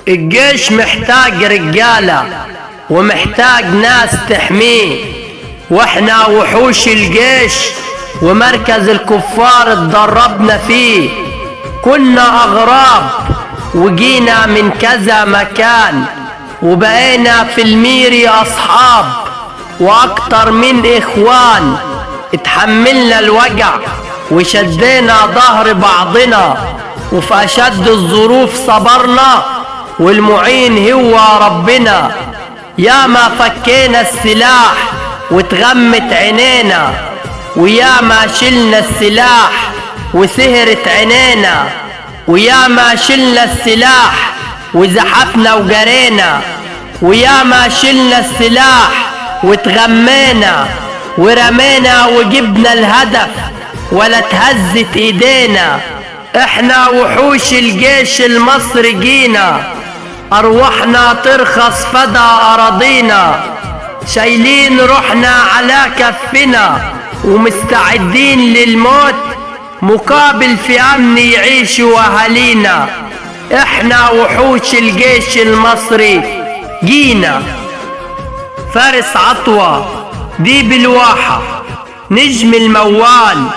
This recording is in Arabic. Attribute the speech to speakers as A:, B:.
A: الجيش محتاج رجالة ومحتاج ناس تحميه، واحنا وحوش الجيش ومركز الكفار اتدربنا فيه. كنا اغراب وجينا من كذا مكان، وبقينا في الميري اصحاب واكتر من اخوان. اتحملنا الوجع وشدينا ظهر بعضنا، وفي اشد الظروف صبرنا، والمعين هو ربنا. ياما فكينا السلاح واتغمت عينينا، وياما شلنا السلاح وسهرت عينينا، وياما شلنا السلاح وزحفنا وجرينا، وياما شلنا السلاح واتغمينا ورمينا وجبنا الهدف ولا تهزت ايدينا. احنا وحوش الجيش المصري جينا، ارواحنا ترخص فدا اراضينا، شايلين روحنا على كفنا ومستعدين للموت مقابل في امن يعيشوا اهالينا. احنا وحوش الجيش المصري جينا. فارس عطوة، ديب الواحة، نجم الموال،